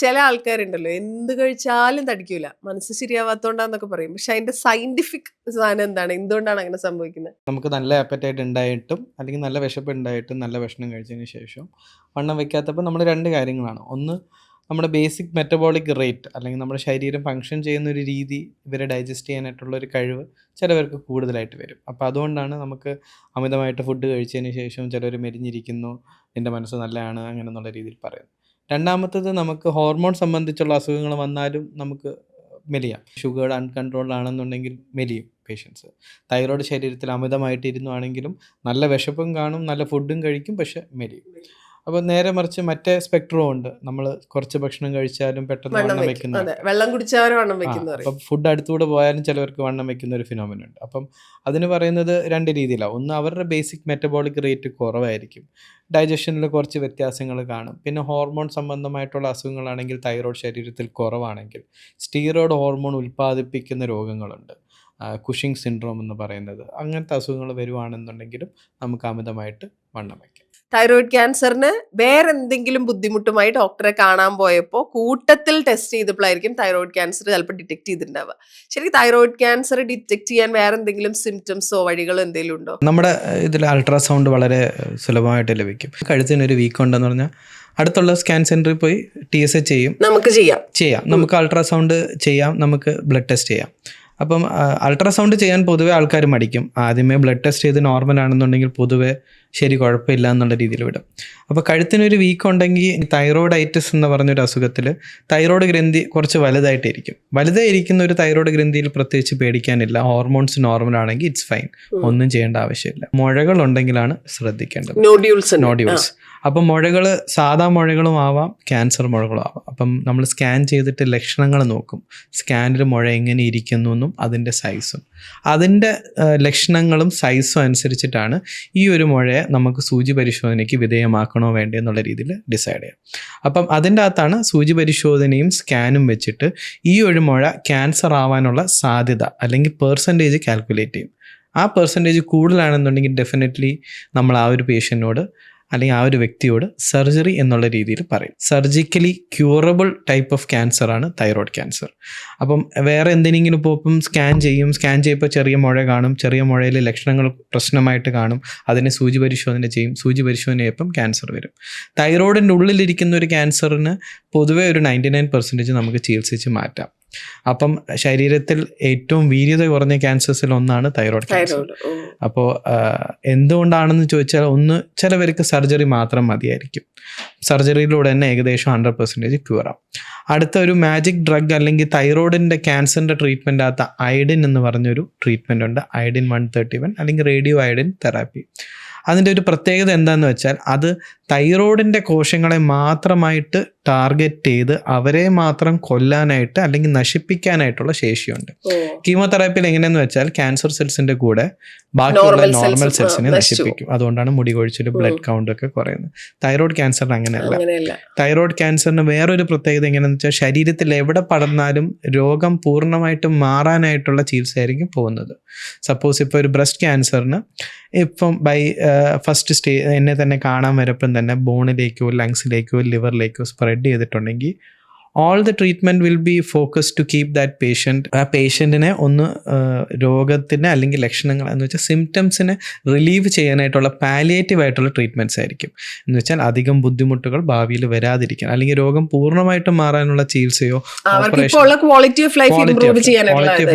ചില ആൾക്കാരുണ്ടല്ലോ എന്ത് കഴിച്ചാലും തടിക്കൂല, മനസ്സ് ശരിയാവാത്തോണ്ടാന്നൊക്കെ പറയും. പക്ഷെ അതിന്റെ സയന്റിഫിക് സാധനം എന്താണ്, എന്തുകൊണ്ടാണ് അങ്ങനെ സംഭവിക്കുന്നത്? നമുക്ക് നല്ല ആപ്പറ്റൈറ്റ് ഉണ്ടായിട്ടും അല്ലെങ്കിൽ നല്ല വിശപ്പ് ഉണ്ടായിട്ടും നല്ല ഭക്ഷണം കഴിച്ചതിന് ശേഷം വണ്ണം വെക്കാത്തപ്പോൾ നമ്മൾ രണ്ട് കാര്യങ്ങളാണ്. ഒന്ന്, നമ്മുടെ ബേസിക് മെറ്റബോളിക് റേറ്റ് അല്ലെങ്കിൽ നമ്മുടെ ശരീരം ഫങ്ഷൻ ചെയ്യുന്ന ഒരു രീതി, ഇവരെ ഡൈജസ്റ്റ് ചെയ്യാനായിട്ടുള്ള ഒരു കഴിവ് ചിലവർക്ക് കൂടുതലായിട്ട് വരും. അപ്പോൾ അതുകൊണ്ടാണ് നമുക്ക് അമിതമായിട്ട് ഫുഡ് കഴിച്ചതിന് ശേഷം ചിലർ മെലിഞ്ഞിരിക്കുന്നു, എൻ്റെ മനസ്സ് നല്ലതാണ് അങ്ങനെ എന്നുള്ള രീതിയിൽ പറയുന്നത്. രണ്ടാമത്തത്, നമുക്ക് ഹോർമോൺ സംബന്ധിച്ചുള്ള അസുഖങ്ങൾ വന്നാലും നമുക്ക് മെലിയാം. ഷുഗർ അൺകൺട്രോൾഡ് ആണെന്നുണ്ടെങ്കിൽ മെലിയും പേഷ്യൻസ്. തൈറോയ്ഡ് ശരീരത്തിൽ അമിതമായിട്ട് ഇരുന്നുവാണെങ്കിലും നല്ല വിശപ്പും കാണും, നല്ല ഫുഡും കഴിക്കും, പക്ഷെ മെലിയും. അപ്പോൾ നേരെ മറിച്ച് മറ്റേ സ്പെക്ട്രവും ഉണ്ട്. നമ്മൾ കുറച്ച് ഭക്ഷണം കഴിച്ചാലും പെട്ടെന്ന് വണ്ണം വെക്കുന്ന, വെള്ളം കുടിച്ചവരെ വണ്ണം വെക്കുന്ന. അപ്പം ഫുഡ് അടുത്തുകൂടെ പോയാലും ചിലവർക്ക് വണ്ണം വെക്കുന്ന ഒരു ഫിനോമിന ഉണ്ട്. അപ്പം അതിന് പറയുന്നത് രണ്ട് രീതിയിലാണ്. ഒന്ന്, അവരുടെ ബേസിക് മെറ്റബോളിക് റേറ്റ് കുറവായിരിക്കും, ഡൈജഷനിൽ കുറച്ച് വ്യത്യാസങ്ങൾ കാണും. പിന്നെ ഹോർമോൺ സംബന്ധമായിട്ടുള്ള അസുഖങ്ങളാണെങ്കിൽ തൈറോയ്ഡ് ശരീരത്തിൽ കുറവാണെങ്കിൽ സ്റ്റീറോയ്ഡ് ഹോർമോൺ ഉൽപ്പാദിപ്പിക്കുന്ന രോഗങ്ങളുണ്ട്, കുഷിംഗ് സിൻഡ്രോം എന്ന് പറയുന്നത്. അങ്ങനത്തെ അസുഖങ്ങൾ വരുവാണെന്നുണ്ടെങ്കിലും നമുക്ക് അമിതമായിട്ട് വണ്ണം വയ്ക്കാം. തൈറോയിഡ് ക്യാൻസറിന് വേറെ എന്തെങ്കിലും ബുദ്ധിമുട്ടുമായി ഡോക്ടറെ കാണാൻ പോയപ്പോൾ കൂട്ടത്തിൽ ടെസ്റ്റ് ചെയ്തപ്പോഴായിരിക്കും തൈറോയിഡ് ക്യാൻസർ ചിലപ്പോൾ ഡിറ്റക്ട് ചെയ്തിട്ടുണ്ടാവുക. ശരിക്കും തൈറോയിഡ് ക്യാൻസർ ഡിറ്റക്ട് ചെയ്യാൻ വേറെ എന്തെങ്കിലും സിംറ്റംസോ വഴികളോ എന്തെങ്കിലും ഉണ്ടോ? നമ്മുടെ ഇതിൽ അൾട്രാസൗണ്ട് വളരെ സുലഭമായിട്ട് ലഭിക്കും. കഴുത്തിനൊരു വീക്കം ഉണ്ടെന്ന് പറഞ്ഞാൽ അടുത്തുള്ള സ്കാൻ സെൻറ്ററിൽ പോയി TSH ചെയ്യും, നമുക്ക് ചെയ്യാം. നമുക്ക് അൾട്രാസൗണ്ട് ചെയ്യാം, നമുക്ക് ബ്ലഡ് ടെസ്റ്റ് ചെയ്യാം. അപ്പം അൾട്രാസൗണ്ട് ചെയ്യാൻ പൊതുവെ ആൾക്കാർ മടിക്കും. ആദ്യമേ ബ്ലഡ് ടെസ്റ്റ് ചെയ്ത് നോർമൽ ആണെന്നുണ്ടെങ്കിൽ പൊതുവെ ശരി കുഴപ്പമില്ല എന്നുള്ള രീതിയിൽ വിടും. അപ്പോൾ കഴുത്തിനൊരു വീക്ക് ഉണ്ടെങ്കിൽ തൈറോയിഡൈറ്റിസ് എന്ന് പറഞ്ഞൊരു അസുഖത്തിൽ തൈറോയ്ഡ് ഗ്രന്ഥി കുറച്ച് വലുതായിട്ടിരിക്കും. വലുതായിരിക്കുന്ന ഒരു തൈറോയ്ഡ് ഗ്രന്ഥിയിൽ പ്രത്യേകിച്ച് പേടിക്കാനില്ല. ഹോർമോൺസ് നോർമൽ ആണെങ്കിൽ ഇറ്റ്സ് ഫൈൻ, ഒന്നും ചെയ്യേണ്ട ആവശ്യമില്ല. മുഴകൾ ഉണ്ടെങ്കിലാണ് ശ്രദ്ധിക്കേണ്ടത്, നോഡ്യൂൾസ്. അപ്പം മുഴകൾ സാധാ മുഴകളും ആവാം, ക്യാൻസർ മുഴകളും ആവാം. അപ്പം നമ്മൾ സ്കാൻ ചെയ്തിട്ട് ലക്ഷണങ്ങൾ നോക്കും. സ്കാനിൽ മുഴ എങ്ങനെ ഇരിക്കുന്നു എന്നും അതിൻ്റെ സൈസും, അതിൻ്റെ ലക്ഷണങ്ങളും സൈസും അനുസരിച്ചിട്ടാണ് ഈ ഒരു മുഴയെ നമുക്ക് സൂചി പരിശോധനയ്ക്ക് വിധേയമാക്കണോ വേണ്ടേ എന്നുള്ള രീതിയിൽ ഡിസൈഡ് ചെയ്യാം. അപ്പം അതിൻ്റെ അകത്താണ് സൂചി പരിശോധനയും സ്കാനും വെച്ചിട്ട് ഈ ഒരു മുഴ ക്യാൻസർ ആവാനുള്ള സാധ്യത അല്ലെങ്കിൽ പെർസെൻറ്റേജ് കാൽക്കുലേറ്റ് ചെയ്യും. ആ പെർസെൻറ്റേജ് കൂടുതലാണെന്നുണ്ടെങ്കിൽ ഡെഫിനറ്റ്ലി നമ്മൾ ആ ഒരു പേഷ്യൻറ്റിനോട് അല്ലെങ്കിൽ ആ ഒരു വ്യക്തിയോട് സർജറി എന്നുള്ള രീതിയിൽ പറയും. Surgically curable type of cancer ആണ് തൈറോയ്ഡ് ക്യാൻസർ. അപ്പം വേറെ എന്തെങ്കിലും ഇപ്പം സ്കാൻ ചെയ്യുമ്പോൾ ചെറിയ മുഴ കാണും, ചെറിയ മുഴയിൽ ലക്ഷണങ്ങൾ പ്രശ്നമായിട്ട് കാണും, അതിനെ സൂചി പരിശോധന ചെയ്യും, സൂചി പരിശോധന ചെയ്യുമ്പം ക്യാൻസർ വരും. തൈറോയിഡിൻ്റെ ഉള്ളിലിരിക്കുന്ന ഒരു ക്യാൻസറിന് പൊതുവെ ഒരു 99% നമുക്ക് ചികിത്സിച്ച് മാറ്റാം. അപ്പം ശരീരത്തിൽ ഏറ്റവും വീര്യത കുറഞ്ഞ ക്യാൻസേഴ്സിൽ ഒന്നാണ് തൈറോയ്ഡ് ക്യാൻസർ. അപ്പോൾ എന്തുകൊണ്ടാണെന്ന് ചോദിച്ചാൽ, ഒന്ന്, ചിലവർക്ക് സർജറി മാത്രം മതിയായിരിക്കും. സർജറിയിലൂടെ തന്നെ ഏകദേശം 100% ക്യൂറാം. അടുത്ത ഒരു മാജിക് ഡ്രഗ് അല്ലെങ്കിൽ തൈറോയിഡിൻ്റെ ക്യാൻസറിൻ്റെ ട്രീറ്റ്മെൻ്റ് അകത്ത് അയഡിൻ എന്ന് പറഞ്ഞൊരു ട്രീറ്റ്മെൻ്റ് ഉണ്ട്, അയഡിൻ 131 അല്ലെങ്കിൽ റേഡിയോ അയഡിൻ തെറാപ്പി. അതിൻ്റെ ഒരു പ്രത്യേകത എന്താണെന്ന് വെച്ചാൽ, അത് തൈറോയിഡിൻ്റെ കോശങ്ങളെ മാത്രമായിട്ട് ടാർഗറ്റ് ചെയ്ത് അവരെ മാത്രം കൊല്ലാനായിട്ട് അല്ലെങ്കിൽ നശിപ്പിക്കാനായിട്ടുള്ള ശേഷിയുണ്ട്. കീമോതെറാപ്പിയിൽ എങ്ങനെയെന്ന് വെച്ചാൽ ക്യാൻസർ സെൽസിൻ്റെ കൂടെ ബാക്കിയുള്ള നോർമൽ സെൽസിനെ നശിപ്പിക്കും. അതുകൊണ്ടാണ് മുടി കൊഴിച്ചിൽ, ബ്ലഡ് കൗണ്ട് ഒക്കെ കുറയുന്നത്. തൈറോയ്ഡ് ക്യാൻസറിന് അങ്ങനെയല്ല. തൈറോയ്ഡ് ക്യാൻസറിന് വേറൊരു പ്രത്യേകത എങ്ങനെയാണെന്ന് വെച്ചാൽ, ശരീരത്തിൽ എവിടെ പടർന്നാലും രോഗം പൂർണ്ണമായിട്ടും മാറാനായിട്ടുള്ള ചികിത്സയായിരിക്കും പോകുന്നത്. സപ്പോസ് ഇപ്പോൾ ഒരു ബ്രസ്റ്റ് ക്യാൻസറിന് ഇപ്പം ഫസ്റ്റ് എന്നെ തന്നെ കാണാൻ വരപ്പം തന്നെ ബോണിലേക്കോ ലങ്സിലേക്കോ ലിവറിലേക്കോ സ്പ്രെഡ് ചെയ്തിട്ടുണ്ടെങ്കിൽ all the treatment will be focused to keep that patient, ആ പേഷ്യൻറ്റിനെ ഒന്ന് രോഗത്തിൻ്റെ അല്ലെങ്കിൽ ലക്ഷണങ്ങൾ എന്ന് വെച്ചാൽ സിംറ്റംസിനെ റിലീവ് ചെയ്യാനായിട്ടുള്ള പാലിയേറ്റീവ് ആയിട്ടുള്ള ട്രീറ്റ്മെൻറ്റ്സ് ആയിരിക്കും. എന്ന് വെച്ചാൽ അധികം ബുദ്ധിമുട്ടുകൾ ഭാവിയിൽ വരാതിരിക്കാൻ അല്ലെങ്കിൽ രോഗം പൂർണ്ണമായിട്ടും മാറാനുള്ള ചികിത്സയോ ക്വാളിറ്റി ഓഫ്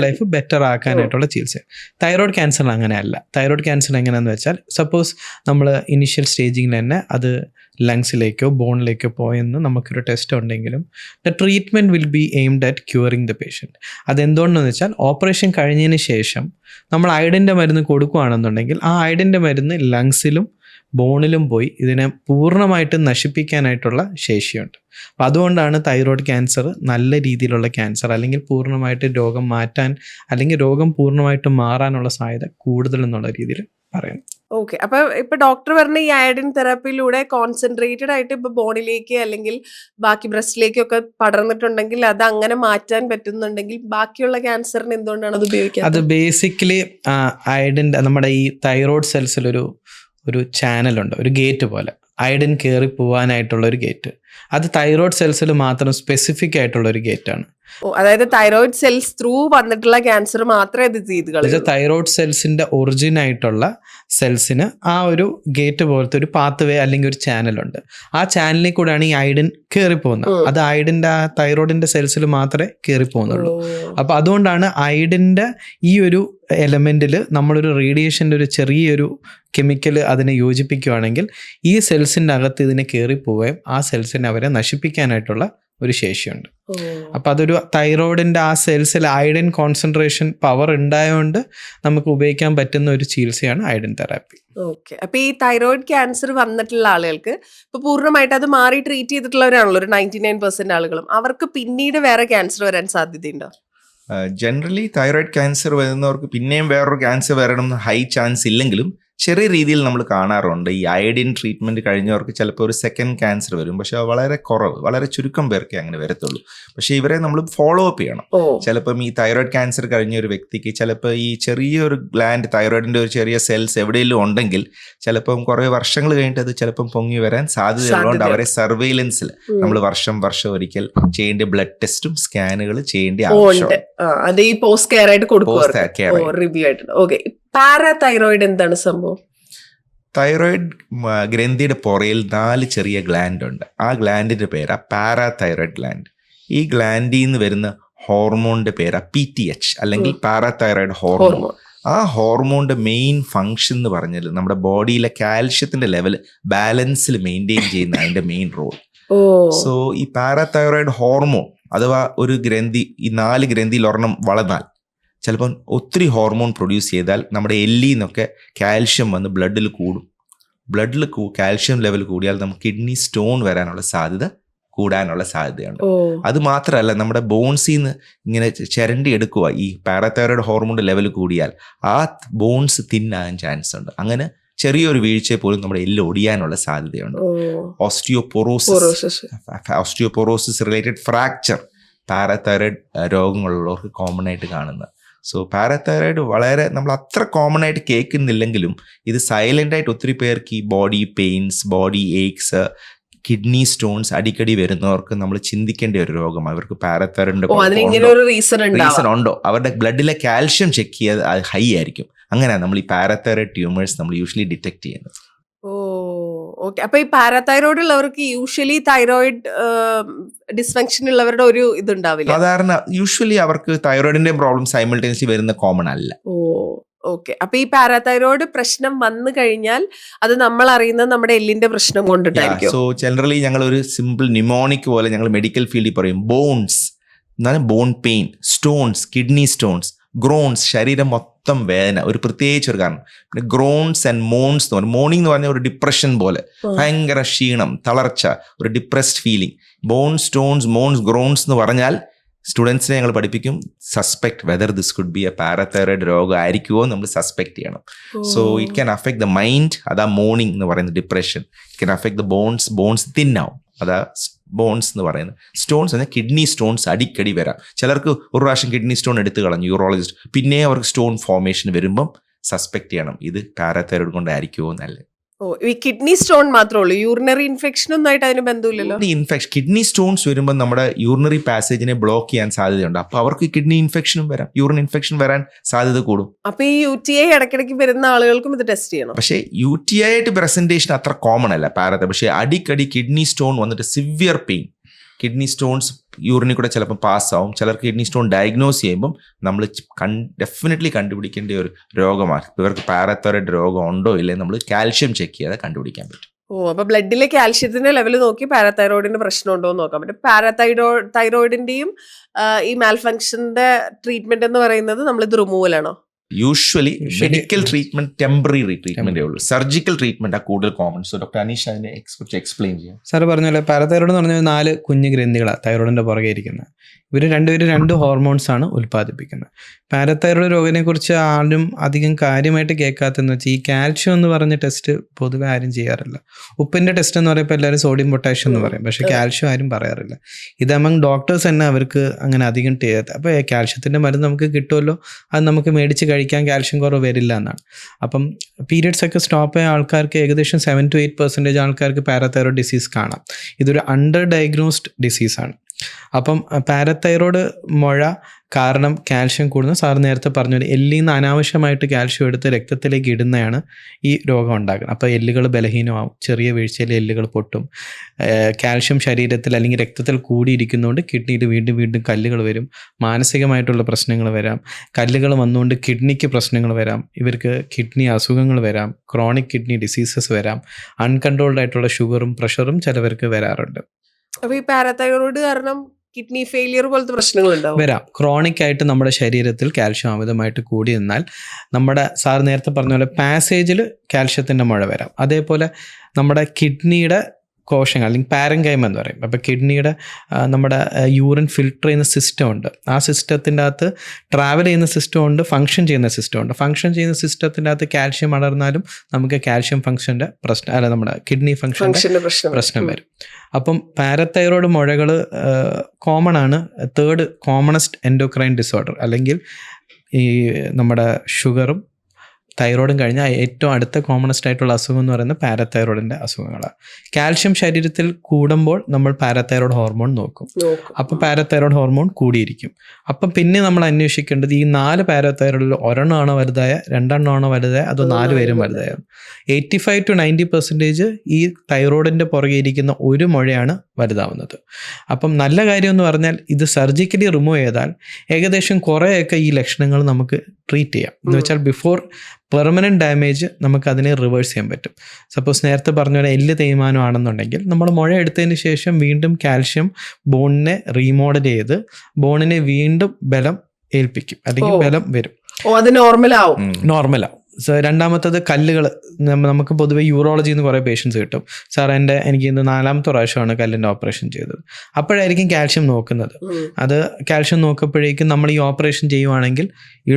ലൈഫ് ബെറ്റർ ആക്കാനായിട്ടുള്ള ചികിത്സ. തൈറോയ്ഡ് ക്യാൻസർ അങ്ങനെയല്ല. തൈറോയ്ഡ് ക്യാൻസർ എങ്ങനെയാണെന്ന് വെച്ചാൽ, സപ്പോസ് നമ്മൾ ഇനീഷ്യൽ സ്റ്റേജിൽ തന്നെ അത് ലങ്സിലേക്കോ ബോണിലേക്കോ പോയെന്ന് നമുക്കൊരു ടെസ്റ്റ് ഉണ്ടെങ്കിലും the treatment will be aimed at curing the patient. അതെന്തുകൊണ്ടെന്ന് വെച്ചാൽ, ഓപ്പറേഷൻ കഴിഞ്ഞതിന് ശേഷം നമ്മൾ അയഡിൻ്റെ മരുന്ന് കൊടുക്കുകയാണെന്നുണ്ടെങ്കിൽ ആ അയഡിൻ്റെ മരുന്ന് ലങ്സിലും ബോണിലും പോയി ഇതിനെ പൂർണ്ണമായിട്ട് നശിപ്പിക്കാനായിട്ടുള്ള ശേഷിയുണ്ട്. അപ്പം അതുകൊണ്ടാണ് തൈറോയ്ഡ് ക്യാൻസർ നല്ല രീതിയിലുള്ള ക്യാൻസർ അല്ലെങ്കിൽ പൂർണ്ണമായിട്ട് രോഗം മാറ്റാൻ അല്ലെങ്കിൽ രോഗം പൂർണ്ണമായിട്ട് മാറാനുള്ള സാധ്യത കൂടുതൽ എന്നുള്ള രീതിയിൽ പറയുന്നു. ഓക്കെ. അപ്പൊ ഇപ്പൊ ഡോക്ടർ പറഞ്ഞ ഈ അയഡിൻ തെറാപ്പിയിലൂടെ കോൺസെൻട്രേറ്റഡ് ആയിട്ട് ഇപ്പൊ ബോണിലേക്ക് അല്ലെങ്കിൽ ബാക്കി ബ്രസ്റ്റിലേക്കൊക്കെ പടർന്നിട്ടുണ്ടെങ്കിൽ അത് അങ്ങനെ മാറ്റാൻ പറ്റുന്നുണ്ടെങ്കിൽ ബാക്കിയുള്ള ക്യാൻസറിന് എന്തുകൊണ്ടാണ് അത് ഉപയോഗിക്കുക? അത് ബേസിക്കലി അയഡിൻ്റെ നമ്മുടെ ഈ തൈറോയ്ഡ് സെൽസിലൊരു ചാനലുണ്ട്, ഒരു ഗേറ്റ് പോലെ. അയഡിൻ കയറി പോകാനായിട്ടുള്ള ഒരു ഗേറ്റ്. അത് തൈറോയ്ഡ് സെൽസിൽ മാത്രം സ്പെസിഫിക് ആയിട്ടുള്ള ഒരു ഗേറ്റാണ്. അതായത് തൈറോയിഡ് സെൽസ് ത്രൂ വന്നിട്ടുള്ള ക്യാൻസർ മാത്രമേ ഇത് ചെയ്ത് കളയൂ. തൈറോയ്ഡ് സെൽസിന്റെ ഒറിജിൻ ആയിട്ടുള്ള സെൽസിന് ആ ഒരു ഗേറ്റ് പോലത്തെ ഒരു പാത്ത് വേ അല്ലെങ്കിൽ ഒരു ചാനലുണ്ട്. ആ ചാനലിൽ കൂടെയാണ് ഈ അയഡിൻ കയറി പോകുന്നത്. അത് അയഡിന്റെ ആ തൈറോയിഡിന്റെ സെൽസിൽ മാത്രമേ കയറി പോകുന്നുള്ളൂ. അപ്പൊ അതുകൊണ്ടാണ് അയഡിന്റെ ഈ ഒരു എലമെന്റിൽ നമ്മളൊരു റേഡിയേഷൻ്റെ ഒരു ചെറിയൊരു കെമിക്കൽ അതിനെ യോജിപ്പിക്കുകയാണെങ്കിൽ ഈ സെൽസിൻ്റെ അകത്ത് ഇതിനെ കയറി പോവുകയും ആ സെൽസിനെ അവരെ നശിപ്പിക്കാനായിട്ടുള്ള ഒരു ശേഷിയുണ്ട്. അപ്പം അതൊരു തൈറോയിഡിൻ്റെ ആ സെൽസിൽ അയഡിൻ കോൺസെൻട്രേഷൻ പവർ ഉണ്ടായതുകൊണ്ട് നമുക്ക് ഉപയോഗിക്കാൻ പറ്റുന്ന ഒരു ചികിത്സയാണ് അയഡിൻ തെറാപ്പി. ഓക്കെ. അപ്പൊ ഈ തൈറോയിഡ് ക്യാൻസർ വന്നിട്ടുള്ള ആളുകൾക്ക് ഇപ്പൊ പൂർണ്ണമായിട്ട് അത് മാറി ട്രീറ്റ് ചെയ്തിട്ടുള്ളവരാണല്ലോ ഒരു 99% ആളുകളും, അവർക്ക് പിന്നീട് വേറെ ക്യാൻസർ വരാൻ സാധ്യതയുണ്ടോ? ജനറലി തൈറോയിഡ് ക്യാൻസർ വരുന്നവർക്ക് പിന്നെയും വേറൊരു ക്യാൻസർ വരണം എന്ന് ഹൈ ചാൻസ് ഇല്ലെങ്കിലും ചെറിയ രീതിയിൽ നമ്മൾ കാണാറുണ്ട്. ഈ അയഡിൻ ട്രീറ്റ്മെൻറ്റ് കഴിഞ്ഞവർക്ക് ചിലപ്പോൾ ഒരു സെക്കൻഡ് ക്യാൻസർ വരും. പക്ഷെ വളരെ കുറവ്, വളരെ ചുരുക്കം പേർക്കേ അങ്ങനെ വരത്തുള്ളൂ. പക്ഷേ ഇവരെ നമ്മൾ ഫോളോ അപ്പ് ചെയ്യണം. ചിലപ്പം ഈ തൈറോയിഡ് ക്യാൻസർ കഴിഞ്ഞ ഒരു വ്യക്തിക്ക് ചിലപ്പോൾ ഈ ചെറിയൊരു ഗ്ലാൻഡ് തൈറോയിഡിൻ്റെ ഒരു ചെറിയ സെൽസ് എവിടെയെങ്കിലും ഉണ്ടെങ്കിൽ ചിലപ്പം കുറേ വർഷങ്ങൾ കഴിഞ്ഞിട്ട് അത് ചിലപ്പം പൊങ്ങി വരാൻ സാധ്യതയുള്ളതുകൊണ്ട് അവരെ സർവൈലൻസിൽ നമ്മൾ വർഷം ഒരിക്കൽ ചെയ്യേണ്ട ബ്ലഡ് ടെസ്റ്റും സ്കാനുകൾ ചെയ്യേണ്ട ആവശ്യമുണ്ട്. അത് ഈ പോസ്റ്റ് കെയർ ആയിട്ട് കൊടുക്കും, റിവ്യൂ ആയിട്ട്. ഓക്കെ. പാരാതൈറോയിഡ് എന്താണ് സംഭവം? തൈറോയിഡ് ഗ്രന്ഥിയുടെ പുറയിൽ 4 ചെറിയ ഗ്ലാൻഡ് ഉണ്ട്. ആ ഗ്ലാൻഡിന്റെ പേരാ പാരാതൈറോയിഡ് ഗ്ലാൻഡ്. ഈ ഗ്ലാൻഡിൽ നിന്ന് വരുന്ന ഹോർമോണിന്റെ പേരാ PTH അല്ലെങ്കിൽ പാരാതൈറോയിഡ് ഹോർമോൺ. ആ ഹോർമോണിന്റെ മെയിൻ ഫങ്ഷൻ എന്ന് പറഞ്ഞാൽ നമ്മുടെ ബോഡിയിലെ കാൽഷ്യത്തിന്റെ ലെവൽ ബാലൻസിൽ മെയിൻറ്റെയിൻ ചെയ്യുന്ന അതിന്റെ മെയിൻ റോൾ. സോ ഈ പാരാതൈറോയിഡ് ഹോർമോൺ അഥവാ ഒരു ഗ്രന്ഥി, ഈ 4 ഗ്രന്ഥിയിൽ ഒരെണ്ണം വളർന്നാൽ ചിലപ്പം ഒത്തിരി ഹോർമോൺ പ്രൊഡ്യൂസ് ചെയ്താൽ നമ്മുടെ എല്ലിൽ നിന്നൊക്കെ കാൽഷ്യം വന്ന് ബ്ലഡിൽ കൂടും. ബ്ലഡിൽ കാൽഷ്യം ലെവൽ കൂടിയാൽ നമുക്ക് കിഡ്നി സ്റ്റോൺ വരാനുള്ള സാധ്യത കൂടാനുള്ള സാധ്യതയുണ്ട്. അത് മാത്രമല്ല, നമ്മുടെ ബോൺസിൽ നിന്ന് ഇങ്ങനെ ചിരണ്ടി എടുക്കുക ഈ പാരാതൈറോയിഡ് ഹോർമോണിൻ്റെ ലെവൽ കൂടിയാൽ ആ ബോൺസ് തിന്നാകാൻ ചാൻസ് ഉണ്ട്. അങ്ങനെ ചെറിയൊരു വീഴ്ചയെ പോലും നമ്മുടെ എല്ല് ഒടിയാനുള്ള സാധ്യതയുണ്ട്. ഓസ്റ്റിയോപൊറോസിസ് റിലേറ്റഡ് ഫ്രാക്ചർ പാരാതൈറോയിഡ് രോഗങ്ങളുള്ളവർക്ക് കോമൺ ആയിട്ട് കാണുന്നത്. സോ പാരാതൈറോയിഡ് വളരെ നമ്മൾ അത്ര കോമൺ ആയിട്ട് കേൾക്കുന്നില്ലെങ്കിലും ഇത് സൈലൻ്റ് ആയിട്ട് ഒത്തിരി പേർക്ക് ഈ body pains, body aches, kidney stones അടിക്കടി വരുന്നവർക്ക് നമ്മൾ ചിന്തിക്കേണ്ട ഒരു രോഗം. അവർക്ക് പാരാതൈറോയിഡിന്റെ റീസൺ ഉണ്ടോ, അവരുടെ ബ്ലഡിലെ കാൽഷ്യം ചെക്ക് ചെയ്ത് അത് ഹൈ ആയിരിക്കും. അങ്ങനെയാണ് നമ്മൾ ഈ പാരാതൈറോയിഡ് ട്യൂമേഴ്സ് നമ്മൾ യൂഷ്വലി ഡിറ്റക്ട് ചെയ്യുന്നത്. ഓക്കെ. അപ്പൊ ഈ പാരാതൈറോയിഡ് ഉള്ളവർക്ക് യൂഷ്വലി തൈറോയിഡ് ഡിസ്ഫങ്ഷൻ ഉള്ളവരുടെ ഒരു ഇതുണ്ടാവില്ല. സാധാരണ യൂഷ്വലി അവർക്ക് തൈറോയിഡിന്റെ പ്രോബ്ലം സൈമൾട്ടേനിയസ്ലി വരുന്ന കോമൺ അല്ല. ഓക്കെ. അപ്പൊ ഈ പാരാതൈറോയിഡ് പ്രശ്നം വന്നു കഴിഞ്ഞാൽ അത് നമ്മൾ അറിയുന്നത് നമ്മുടെ എല്ലിന്റെ പ്രശ്നം കൊണ്ടിട്ടായിരിക്കും. സോ ജനറലി ഞങ്ങൾ ഒരു സിമ്പിൾ ന്യൂമോണിക് പോലെ ഞങ്ങൾ മെഡിക്കൽ ഫീൽഡിൽ പറയും ബോൺസ് എന്നാണ് bone pain, stones, kidney stones, groans, ശരീരം മൊത്തം വേദന, ഒരു പ്രത്യേകിച്ച് ഒരു കാരണം. പിന്നെ ഗ്രോൺസ് ആൻഡ് മോൺസ് എന്ന് പറഞ്ഞാൽ മോർണിംഗ് എന്ന് പറഞ്ഞാൽ ഒരു ഡിപ്രഷൻ പോലെ, ഭയങ്കര ക്ഷീണം, തളർച്ച, ഒരു depressed feeling. Bone, stones, moans, groans എന്ന് പറഞ്ഞാൽ സ്റ്റുഡൻസിനെ ഞങ്ങൾ പഠിപ്പിക്കും suspect whether this could be a parathyroid രോഗം ആയിരിക്കുമോ നമ്മൾ സസ്പെക്ട് ചെയ്യണം. So it can affect the mind, അതാ മോർണിംഗ് എന്ന് പറയുന്ന depression. It can affect the bones തിന്നാവും, അതാ ബോൺസ് എന്ന് പറയുന്നത്. സ്റ്റോൺസ് എന്നാൽ കിഡ്നി സ്റ്റോൺസ് അടിക്കടി വരാം. ചിലർക്ക് ഒരു പ്രാവശ്യം കിഡ്നി സ്റ്റോൺ എടുത്തു കളഞ്ഞു യൂറോളജിസ്റ്റ്, പിന്നെ അവർക്ക് സ്റ്റോൺ ഫോർമേഷൻ വരുമ്പം സസ്പെക്ട് ചെയ്യണം ഇത് പാരാതൈറോയിഡ് കൊണ്ടായിരിക്കുമോ എന്നല്ല. ഈ കിഡ്നി സ്റ്റോൺ മാത്രമേ ഉള്ളൂ, യൂറിനറി ഇൻഫെക്ഷൻ ഒന്നായിട്ട് അതിന് ബന്ധമില്ലല്ലോ. ഇൻഫെക്ഷൻ കിഡ്നി സ്റ്റോൺസ് വരുമ്പോൾ നമ്മുടെ യൂറിനറി പാസേജിനെ ബ്ലോക്ക് ചെയ്യാൻ സാധ്യതയുണ്ട്. അപ്പൊ അവർക്ക് കിഡ്നി ഇൻഫെക്ഷനും വരാം, യൂറിൻ ഇൻഫെക്ഷൻ വരാൻ സാധ്യത കൂടും. അപ്പൊ ഈ UTI ഇടയ്ക്കിടയ്ക്ക് വരുന്ന ആളുകൾക്കും ഇത് ടെസ്റ്റ് ചെയ്യണം. പക്ഷേ UTI ആയിട്ട് പ്രസന്റേഷൻ അത്ര കോമൺ അല്ല പാരാതൈറോയിഡ്. പക്ഷേ അടിക്കടി കിഡ്നി സ്റ്റോൺ വന്നിട്ട് സിവിയർ പെയിൻ, കിഡ്നി സ്റ്റോൺസ് യൂറിനിൽ കൂടെ ചിലപ്പോൾ പാസ്സാവും. ചിലർക്ക് കിഡ്നി സ്റ്റോൺ ഡയഗ്നോസ് ചെയ്യുമ്പം നമ്മൾ ഡെഫിനറ്റ്ലി കണ്ടുപിടിക്കേണ്ട ഒരു രോഗമാണ്. ഇവർക്ക് പാരാതൈറോയിഡ് രോഗം ഉണ്ടോ ഇല്ലേ നമ്മൾ കാൽഷ്യം ചെക്ക് ചെയ്യാതെ കണ്ടുപിടിക്കാൻ പറ്റും. അപ്പൊ ബ്ലഡിലെ കാൽഷ്യത്തിന്റെ ലെവൽ നോക്കി പാരാതൈറോയിഡിന്റെ പ്രശ്നം ഉണ്ടോ എന്ന് നോക്കാൻ പറ്റും. പാരാതൈറോയിഡിന്റെയും ഈ മാൽഫങ്ഷന്റെ ട്രീറ്റ്മെന്റ് എന്ന് പറയുന്നത് നമ്മളിത് റിമൂവൽ ആണോ? യൂഷ്വലി മെഡിക്കൽ ട്രീറ്റ്മെന്റ് ടെമ്പററി ട്രീറ്റ്മെന്റേ ഉള്ളൂ. സർജിക്കൽ ട്രീറ്റ്മെന്റ് ആ കൂടുതൽ കോമൺ. സോ ഡോക്ടർ അനീഷ് അതിനെ എക്സ്പ്ലെയിൻ ചെയ്യാം. സാർ പറഞ്ഞ പോലെ പാരാതൈറോയിഡ് എന്ന് പറഞ്ഞാൽ 4 കുഞ്ഞു ഗ്രന്ഥികളാണ് തൈറോയിഡിന്റെ പുറകെ ഇരിക്കുന്നത്. ഇവർ രണ്ടുപേരും 2 ഹോർമോൺസാണ് ഉൽപ്പാദിപ്പിക്കുന്നത്. പാരതൈറോയ്ഡ് രോഗിനെക്കുറിച്ച് ആരും അധികം കാര്യമായിട്ട് കേൾക്കാത്തതെന്ന് വെച്ചാൽ ഈ കാൽഷ്യം എന്ന് പറഞ്ഞ ടെസ്റ്റ് പൊതുവെ ആരും ചെയ്യാറില്ല. ഉപ്പിൻ്റെ ടെസ്റ്റ് എന്ന് പറയുമ്പോൾ എല്ലാവരും സോഡിയം പൊട്ടാഷ്യം എന്ന് പറയും, പക്ഷേ കാൽഷ്യം ആരും പറയാറില്ല. ഇത് അമംഗ് ഡോക്ടേഴ്സ് തന്നെ അവർക്ക് അങ്ങനെ അധികം ചെയ്യാത്ത. അപ്പോൾ കാൽഷ്യത്തിൻ്റെ മരുന്ന് നമുക്ക് കിട്ടുമല്ലോ, അത് നമുക്ക് മേടിച്ച് കഴിക്കാൻ കാൽഷ്യം കുറവ് വരില്ല എന്നാണ്. അപ്പം പീരിയഡ്സ് ഒക്കെ സ്റ്റോപ്പ് ആയ ആൾക്കാർക്ക് ഏകദേശം 7 to 8% ആൾക്കാർക്ക് പാരതൈറോയ്ഡ് ഡിസീസ് കാണാം. ഇതൊരു അണ്ടർ ഡയഗ്നോസ്ഡ് ഡിസീസാണ്. അപ്പം പാരതൈറോയ്ഡ് മുഴ കാരണം കാൽഷ്യം കൂടുന്നു. സാർ നേരത്തെ പറഞ്ഞു, എല്ലിൽ നിന്ന് അനാവശ്യമായിട്ട് കാൽഷ്യം എടുത്ത് രക്തത്തിലേക്ക് ഇടുന്നതാണ് ഈ രോഗം ഉണ്ടാക്കുന്നത്. അപ്പോൾ എല്ലുകൾ ബലഹീനമാവും, ചെറിയ വീഴ്ചയിൽ എല്ലുകൾ പൊട്ടും. കാൽഷ്യം ശരീരത്തിൽ അല്ലെങ്കിൽ രക്തത്തിൽ കൂടിയിരിക്കുന്നതുകൊണ്ട് കിഡ്നിയിൽ വീണ്ടും വീണ്ടും കല്ലുകൾ വരും, മാനസികമായിട്ടുള്ള പ്രശ്നങ്ങൾ വരാം. കല്ലുകൾ വന്നുകൊണ്ട് കിഡ്നിക്ക് പ്രശ്നങ്ങൾ വരാം, ഇവർക്ക് കിഡ്നി അസുഖങ്ങൾ വരാം, ക്രോണിക് കിഡ്നി ഡിസീസസ് വരാം, അൺകൺട്രോൾഡ് ആയിട്ടുള്ള ഷുഗറും പ്രഷറും ചിലവർക്ക് വരാറുണ്ട്. അപ്പൊ ഈ പാരാതൈറോയ്ഡ് കാരണം കിഡ്നി ഫെയിലിയർ പോലത്തെ പ്രശ്നങ്ങളുണ്ടാവും വരാം. ക്രോണിക് ആയിട്ട് നമ്മുടെ ശരീരത്തിൽ കാൽഷ്യം അമിതമായിട്ട് കൂടി നിന്നാൽ നമ്മുടെ സാർ നേരത്തെ പറഞ്ഞ പോലെ പാസേജിൽ കാൽഷ്യത്തിൻ്റെ മുഴ വരാം. അതേപോലെ നമ്മുടെ കിഡ്നിയുടെ കോശങ്ങൾ അല്ലെങ്കിൽ പാരങ്കൈമ എന്ന് പറയും. അപ്പോൾ കിഡ്നിയുടെ നമ്മുടെ യൂറിൻ ഫിൽട്ടർ ചെയ്യുന്ന സിസ്റ്റം ഉണ്ട്. ആ സിസ്റ്റത്തിൻ്റെ അകത്ത് ട്രാവൽ ചെയ്യുന്ന സിസ്റ്റം ഉണ്ട്, ഫങ്ഷൻ ചെയ്യുന്ന സിസ്റ്റം ഉണ്ട്. ഫങ്ഷൻ ചെയ്യുന്ന സിസ്റ്റത്തിൻ്റെ അകത്ത് കാൽഷ്യം വളർന്നാലും നമുക്ക് കാൽഷ്യം ഫങ്ഷൻ്റെ പ്രശ്നം അല്ല, നമ്മുടെ കിഡ്നി ഫങ്ഷൻ്റെ പ്രശ്നം വരും. അപ്പം പാരതൈറോയ്ഡ് മുഴകൾ കോമൺ ആണ്. 3rd കോമണസ്റ്റ് എൻഡോക്രൈൻ ഡിസോർഡർ, അല്ലെങ്കിൽ ഈ നമ്മുടെ ഷുഗറും തൈറോയിഡും കഴിഞ്ഞാൽ ഏറ്റവും അടുത്ത കോമണസ്റ്റ് ആയിട്ടുള്ള അസുഖം എന്ന് പറയുന്നത് പാരതൈറോയിഡിൻ്റെ അസുഖങ്ങളാണ്. കാൽഷ്യം ശരീരത്തിൽ കൂടുമ്പോൾ നമ്മൾ പാരതൈറോയ്ഡ് ഹോർമോൺ നോക്കും. അപ്പോൾ പാരതൈറോയ്ഡ് ഹോർമോൺ കൂടിയിരിക്കും. അപ്പം പിന്നെ നമ്മൾ അന്വേഷിക്കേണ്ടത് ഈ 4 പാരതൈറോയിഡിൽ ഒരെണ്ണമാണോ വലുതായ, 2 എണ്ണമാണോ വലുതായ, അതോ 4 പേരും വലുതായ. 85 to 90% ഈ തൈറോയിഡിൻ്റെ പുറകെ ഇരിക്കുന്ന ഒരു മുഴയാണ് വലുതാവുന്നത്. അപ്പം നല്ല കാര്യം എന്ന് പറഞ്ഞാൽ ഇത് സർജിക്കലി റിമൂവ് ചെയ്താൽ ഏകദേശം കുറേയൊക്കെ ഈ ലക്ഷണങ്ങൾ നമുക്ക് ട്രീറ്റ് ചെയ്യാം. എന്ന് വെച്ചാൽ ബിഫോർ പെർമനൻറ്റ് ഡാമേജ് നമുക്ക് അതിനെ റിവേഴ്സ് ചെയ്യാൻ പറ്റും. സപ്പോസ് നേരത്തെ പറഞ്ഞ പോലെ എല്ല് തേയ്മാനം ആണെന്നുണ്ടെങ്കിൽ നമ്മൾ മുഴ എടുത്തതിന് ശേഷം വീണ്ടും കാൽഷ്യം ബോണിനെ റീമോഡൽ ചെയ്ത് ബോണിനെ വീണ്ടും ബലം ഏൽപ്പിക്കും, അല്ലെങ്കിൽ ബലം വരും, അത് നോർമലാവും. രണ്ടാമത്തത് കല്ലുകൾ. നമുക്ക് പൊതുവെ യൂറോളജിയിൽ നിന്ന് കുറേ പേഷ്യൻസ് കിട്ടും, സാർ എനിക്ക് ഇന്ന് 4ാമത്തെ പ്രാവശ്യമാണ് കല്ലിൻ്റെ ഓപ്പറേഷൻ ചെയ്തത്. അപ്പോഴായിരിക്കും കാൽഷ്യം നോക്കുന്നത്. അത് കാൽഷ്യം നോക്കുമ്പോഴേക്കും നമ്മൾ ഈ ഓപ്പറേഷൻ ചെയ്യുവാണെങ്കിൽ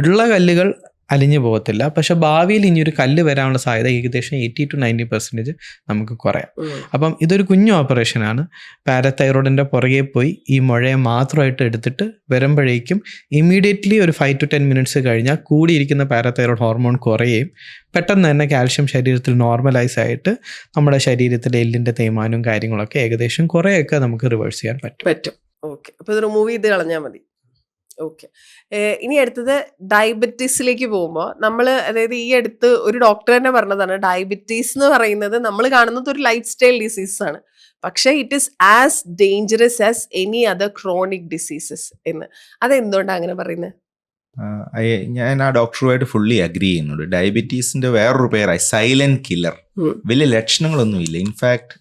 ഉള്ള കല്ലുകൾ അലിഞ്ഞു പോകത്തില്ല, പക്ഷെ ഭാവിയിൽ ഇനിയൊരു കല്ല് വരാനുള്ള സാധ്യത ഏകദേശം 80 to 90% നമുക്ക് കുറയാം. അപ്പം ഇതൊരു കുഞ്ഞു ഓപ്പറേഷനാണ്. പാരതൈറോയിഡിൻ്റെ പുറകെ പോയി ഈ മുഴയെ മാത്രമായിട്ട് എടുത്തിട്ട് വരുമ്പോഴേക്കും ഇമ്മീഡിയറ്റ്ലി ഒരു 5 to 10 minutes കഴിഞ്ഞാൽ കൂടിയിരിക്കുന്ന പാരതൈറോയ്ഡ് ഹോർമോൺ കുറയുകയും പെട്ടെന്ന് തന്നെ കാൽഷ്യം ശരീരത്തിൽ നോർമലൈസ് ആയിട്ട് നമ്മുടെ ശരീരത്തിലെ എല്ലിൻ്റെ തേയ്മാനവും കാര്യങ്ങളൊക്കെ ഏകദേശം കുറേയൊക്കെ നമുക്ക് റിവേഴ്സ് ചെയ്യാൻ പറ്റും. ഓക്കെ, അപ്പോൾ ഇത് റിമൂവ് ചെയ്ത് കളഞ്ഞാൽ മതി. ഓക്കെ, ഇനി അടുത്തത് ഡയബറ്റീസിലേക്ക് പോകുമ്പോൾ അതായത് ഈ അടുത്ത് ഒരു ഡോക്ടർ തന്നെ പറഞ്ഞതാണ്, ഡയബറ്റീസ് എന്ന് പറയുന്നത് നമ്മൾ കാണുന്നത് ഒരു ലൈഫ് സ്റ്റൈൽ ഡിസീസ് ആണ്, പക്ഷെ it is as dangerous as any other chronic diseases എന്ന്. അതെന്തുകൊണ്ടാണ് അങ്ങനെ പറയുന്നത്? ഞാൻ ആ ഡോക്ടറുമായിട്ട് ഫുള്ളി അഗ്രി ചെയ്യുന്നുണ്ട്. ഡയബറ്റീസിന്റെ വേറൊരു പേരായി സൈലന്റ് കില്ലർ. വലിയ ലക്ഷണങ്ങളൊന്നുമില്ല. ഇൻഫാക്ട്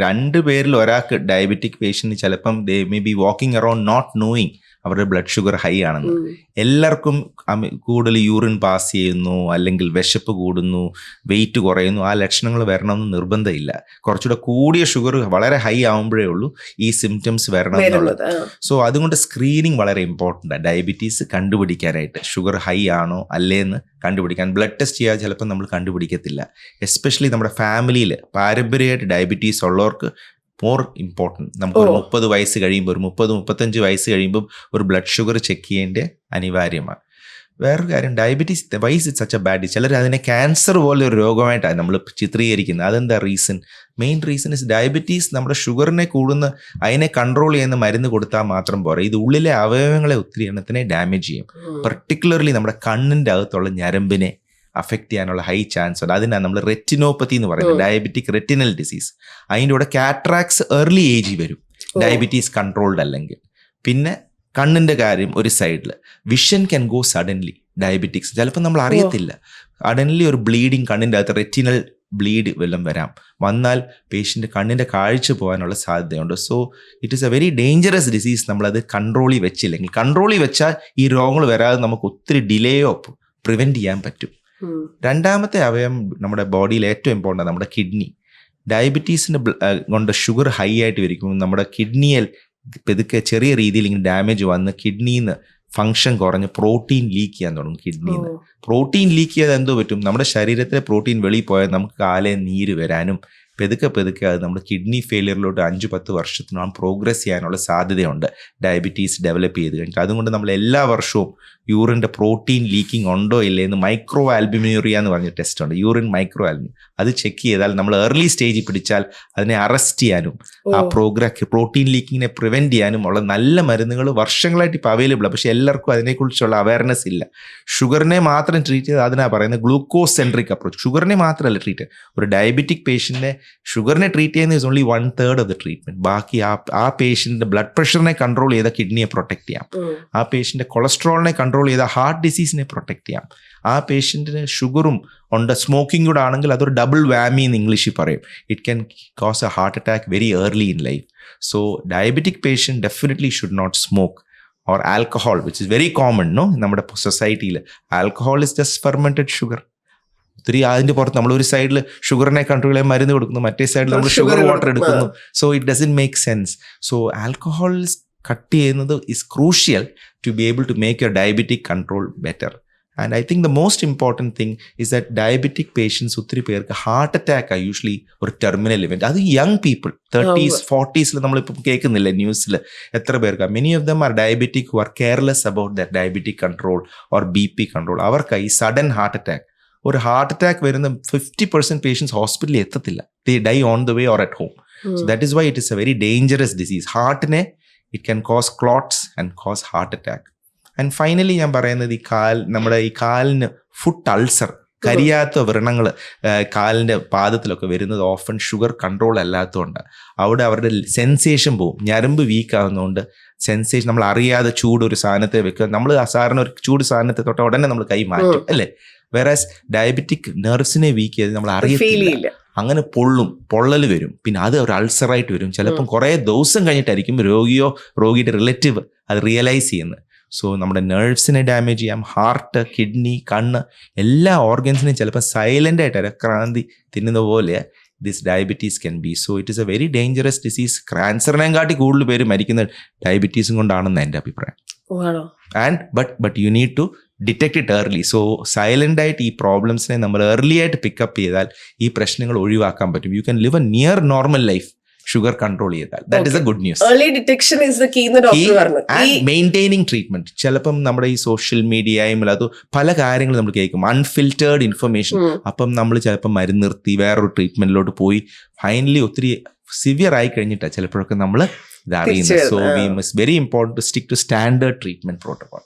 2 പേരിൽ ഒരാൾക്ക് ഡയബറ്റിക് പേഷ്യന്റ് ചിലപ്പം they may be walking around not knowing അവരുടെ ബ്ലഡ് ഷുഗർ ഹൈ ആണെന്ന്. എല്ലാവർക്കും കൂടുതൽ യൂറിൻ പാസ് ചെയ്യുന്നു, അല്ലെങ്കിൽ വിശപ്പ് കൂടുന്നു, വെയിറ്റ് കുറയുന്നു, ആ ലക്ഷണങ്ങൾ വരണമെന്ന് നിർബന്ധമില്ല. കുറച്ചുകൂടെ കൂടിയ ഷുഗർ വളരെ ഹൈ ആവുമ്പോഴേ ഉള്ളൂ ഈ സിംറ്റംസ് വരണം എന്നുള്ളത്. സോ അതുകൊണ്ട് സ്ക്രീനിങ് വളരെ ഇമ്പോർട്ടൻ്റ് ആണ് ഡയബറ്റീസ് കണ്ടുപിടിക്കാനായിട്ട്. ഷുഗർ ഹൈ ആണോ അല്ലേന്ന് കണ്ടുപിടിക്കാൻ ബ്ലഡ് ടെസ്റ്റ് ചെയ്യാതെ ചിലപ്പോൾ നമ്മൾ കണ്ടുപിടിക്കത്തില്ല. എസ്പെഷ്യലി നമ്മുടെ ഫാമിലിയിൽ പാരമ്പര്യമായിട്ട് ഡയബറ്റീസ് ഉള്ളവർക്ക് മോർ ഇമ്പോർട്ടൻറ്റ്. നമുക്കൊരു 30 വയസ്സ് കഴിയുമ്പോൾ, ഒരു 30-35 വയസ്സ് കഴിയുമ്പോൾ ഒരു ബ്ലഡ് ഷുഗർ ചെക്ക് ചെയ്യേണ്ട അനിവാര്യമാണ്. വേറൊരു കാര്യം, diabetes vice it's such A bad. ചിലർ അതിനെ ക്യാൻസർ പോലെ ഒരു രോഗമായിട്ടാണ് നമ്മൾ ചിത്രീകരിക്കുന്നത്. അതെന്താ reason? Main reason is diabetes നമ്മുടെ ഷുഗറിനെ കൂടുന്ന, അതിനെ കൺട്രോൾ ചെയ്യുന്ന മരുന്ന് കൊടുത്താൽ മാത്രം പോരാ, ഇത് ഉള്ളിലെ അവയവങ്ങളെ ഒത്തിരി എണ്ണത്തിനെ ഡാമേജ് ചെയ്യും. പെർട്ടിക്കുലർലി നമ്മുടെ കണ്ണിൻ്റെ അകത്തുള്ള ഞരമ്പിനെ അഫക്റ്റ് ചെയ്യാനുള്ള ഹൈ ചാൻസ് ഉണ്ട്. അതിനാണ് നമ്മൾ റെറ്റിനോപ്പതി എന്ന് പറയുന്നത്, ഡയബറ്റിക് റെറ്റിനൽ ഡിസീസ്. അതിൻ്റെ കൂടെ കാറ്ററാക്ട്സ് ഏർലി ഏജിൽ വരും ഡയബറ്റീസ് കൺട്രോൾഡ് അല്ലെങ്കിൽ. പിന്നെ കണ്ണിൻ്റെ കാര്യം ഒരു സൈഡിൽ, vision can go suddenly. Diabetics ചിലപ്പോൾ നമ്മൾ അറിയത്തില്ല, സഡൻലി ഒരു ബ്ലീഡിങ് കണ്ണിൻ്റെ അകത്ത് റെറ്റിനൽ ബ്ലീഡ് വല്ലതും വന്നാൽ പേഷ്യൻ്റ് കണ്ണിൻ്റെ കാഴ്ച പോകാനുള്ള സാധ്യതയുണ്ട്. So it is A very dangerous disease. നമ്മളത് കൺട്രോളിൽ വെച്ചില്ലെങ്കിൽ, കൺട്രോളിൽ വെച്ചാൽ ഈ രോഗങ്ങൾ വരാതെ നമുക്ക് ഒത്തിരി ഡിലേയോ പ്രിവെൻറ്റ് ചെയ്യാൻ പറ്റും. രണ്ടാമത്തെ അവയവം നമ്മുടെ ബോഡിയിൽ ഏറ്റവും ഇമ്പോർട്ടൻ്റ് നമ്മുടെ കിഡ്നി. ഡയബറ്റീസിൻ്റെ കൊണ്ട് ഷുഗർ ഹൈ ആയിട്ട് വരിക്കും നമ്മുടെ കിഡ്നിയിൽ പെതുക്കെ ചെറിയ രീതിയിൽ ഇങ്ങനെ ഡാമേജ് വന്ന് കിഡ്നിന്ന് ഫങ്ഷൻ കുറഞ്ഞ് പ്രോട്ടീൻ ലീക്ക് ചെയ്യാൻ തുടങ്ങും. കിഡ്നിന്ന് പ്രോട്ടീൻ ലീക്ക് ചെയ്താൽ എന്തോ പറ്റും, നമ്മുടെ ശരീരത്തിലെ പ്രോട്ടീൻ വെളിയിൽ പോയാൽ നമുക്ക് കാലേ നീര് വരാനും പെതുക്കെ അത് നമ്മുടെ കിഡ്നി ഫെയിലിയറിലോട്ട് 5-10 വർഷത്തിനോളം പ്രോഗ്രസ് ചെയ്യാനുള്ള സാധ്യതയുണ്ട് ഡയബറ്റീസ് ഡെവലപ്പ് ചെയ്ത് കഴിഞ്ഞിട്ട്. അതുകൊണ്ട് നമ്മൾ എല്ലാ വർഷവും യൂറിൻ്റെ പ്രോട്ടീൻ ലീക്കിംഗ് ഉണ്ടോ ഇല്ലേ എന്ന് മൈക്രോ ആൽബുമിനൂറിയ എന്ന് പറഞ്ഞ ടെസ്റ്റ് ഉണ്ട്, യൂറിൻ മൈക്രോ ആൽബുമിൻ. അത് ചെക്ക് ചെയ്താൽ നമ്മൾ ഏർലി സ്റ്റേജിൽ പിടിച്ചാൽ അതിനെ അറസ്റ്റ് ചെയ്യാനും ആ പ്രോട്ടീൻ ലീക്കിങ്ങിനെ പ്രിവെൻറ്റ് ചെയ്യാനും ഉള്ള നല്ല മരുന്നുകൾ വർഷങ്ങളായിട്ട് ഇപ്പോൾ അവൈലബിൾ. പക്ഷേ എല്ലാവർക്കും അതിനെക്കുറിച്ചുള്ള അവയർനെസ് ഇല്ല. ഷുഗറിനെ മാത്രം ട്രീറ്റ് ചെയ്ത് അതിനാണ് പറയുന്നത് ഗ്ലൂക്കോസ് സെൻട്രിക് അപ്രോച്ച്. ഷുഗറിനെ മാത്രമല്ല ട്രീറ്റ് ചെയ്യുക, ഒരു ഡയബറ്റിക് പേഷ്യൻറ്റിനെ ഷുഗറിനെ ട്രീറ്റ് ചെയ്യുന്നത് is only 1/3 of the treatment. ബാക്കി ആ പേഷ്യൻ്റെ ബ്ലഡ് പ്രഷറിനെ കൺട്രോൾ ചെയ്താൽ കിഡ്നിയെ പ്രൊട്ടക്ട് ചെയ്യാം, ആ പേഷ്യൻ്റെ കൊളസ്ട്രോളിനെ കൺട്രോൾ ചെയ്താൽ ഹാർട്ട് ഡിസീസിനെ പ്രൊട്ടക്ട് ചെയ്യാം, ആ പേഷ്യൻറ്റിന് ഷുഗറും ഉണ്ട് സ്മോക്കിംഗ് കൂടെ ആണെങ്കിൽ അതൊരു ഡബിൾ വാമി എന്ന് ഇംഗ്ലീഷിൽ പറയും. It can cause a heart attack very early in life. So diabetic patient definitely should not smoke or alcohol, which is very common നമ്മുടെ സൊസൈറ്റിയിൽ. Alcohol is just fermented sugar. ഒത്തിരി അതിൻ്റെ പുറത്ത് നമ്മളൊരു സൈഡിൽ ഷുഗറിനെ കൺട്രോൾ ചെയ്യാൻ മരുന്ന് കൊടുക്കുന്നു, മറ്റേ സൈഡിൽ നമ്മൾ ഷുഗർ വാട്ടർ എടുക്കുന്നു. So it doesn't make sense. So alcohol cut ചെയ്യുന്നത് is crucial to be able to make your diabetic control better. And I think the most important thing is that diabetic patients ഒത്തിരി പേർക്ക് heart attack ആണ് usually ഒരു terminal event. അത് young people 30s 40s നമ്മളിപ്പം കേൾക്കുന്നില്ല ന്യൂസിൽ എത്ര പേർക്ക്. Many of them are diabetic who are careless about the diabetic control or BP control. അവർക്ക് ഈ സഡൻ ഹാർട്ട് അറ്റാക്ക്, ഒരു ഹാർട്ട് അറ്റാക്ക് വരുന്ന 50% പേഷ്യൻസ് ഹോസ്പിറ്റലിൽ എത്തത്തില്ല. They die on the way or at home. So that is why it is a very dangerous disease. ഹാർട്ടിനെ it can cause clots and cause heart attack. And finally ഞാൻ പറയുന്നത് നമ്മുടെ ഈ കാലിന് foot ulcer, കരിയാത്ത വ്രണങ്ങൾ കാലിൻ്റെ പാദത്തിലൊക്കെ വരുന്നത് ഓഫൺ ഷുഗർ കൺട്രോൾ അല്ലാത്തതുകൊണ്ട്. അവിടെ അവരുടെ സെൻസേഷൻ പോവും, ഞരമ്പ് വീക്ക് ആകുന്നതുകൊണ്ട് സെൻസേഷൻ. നമ്മൾ അറിയാതെ ചൂട് ഒരു സാധനത്തെ വെക്കുക, നമ്മൾ സാധാരണ ഒരു ചൂട് സാധനത്തെ തൊട്ട ഉടനെ നമ്മൾ കൈ മാറ്റും അല്ലേ. വേറാസ് ഡയബറ്റിക് നെർവ്സിനെ വീക്ക് ചെയ്ത് നമ്മൾ അറിയത്തില്ല, അങ്ങനെ പൊള്ളൽ വരും, പിന്നെ അത് ഒരു അൾസറായിട്ട് വരും. ചിലപ്പം കുറേ ദിവസം കഴിഞ്ഞിട്ടായിരിക്കും രോഗിയുടെ റിലേറ്റീവ് അത് റിയലൈസ് ചെയ്യുന്നത്. സോ നമ്മുടെ നെർവ്സിനെ ഡാമേജ് ചെയ്യാം, ഹാർട്ട്, കിഡ്നി, കണ്ണ്, എല്ലാ ഓർഗൻസിനെയും ചിലപ്പോൾ സൈലൻ്റ് ആയിട്ട് അരക്രാന്തി തിന്നുന്ന പോലെ this diabetes can be. So it is a very dangerous disease. ക്യാൻസറിനെയും കാട്ടി കൂടുതൽ പേര് മരിക്കുന്നത് ഡയബറ്റീസും കൊണ്ടാണെന്ന് എൻ്റെ അഭിപ്രായം. And but you need to detect it early. So silent ആയിട്ട് ഈ പ്രോബ്ലംസിനെ നമ്മൾ ഏർലി ആയിട്ട് പിക്കപ്പ് ചെയ്താൽ ഈ പ്രശ്നങ്ങൾ ഒഴിവാക്കാൻ പറ്റും. You can live a near normal life sugar control ചെയ്താൽ. That is a good news. Early detection is the key എന്ന് ഡോക്ടർ പറഞ്ഞു. And maintaining treatment. ചിലപ്പം നമ്മുടെ ഈ സോഷ്യൽ മീഡിയയും അത് പല കാര്യങ്ങളും നമ്മൾ കേൾക്കും, അൺഫിൽറ്റേർഡ് ഇൻഫർമേഷൻ. അപ്പം നമ്മൾ ചിലപ്പോൾ മരുന്ന് നിർത്തി വേറൊരു ട്രീറ്റ്മെന്റിലോട്ട് പോയി ഫൈനലി ഒത്തിരി സിവിയർ ആയി കഴിഞ്ഞിട്ടാണ് ചിലപ്പോഴൊക്കെ നമ്മൾ ഇത് അറിയുന്നത്. So we must very important to stick to standard treatment protocol.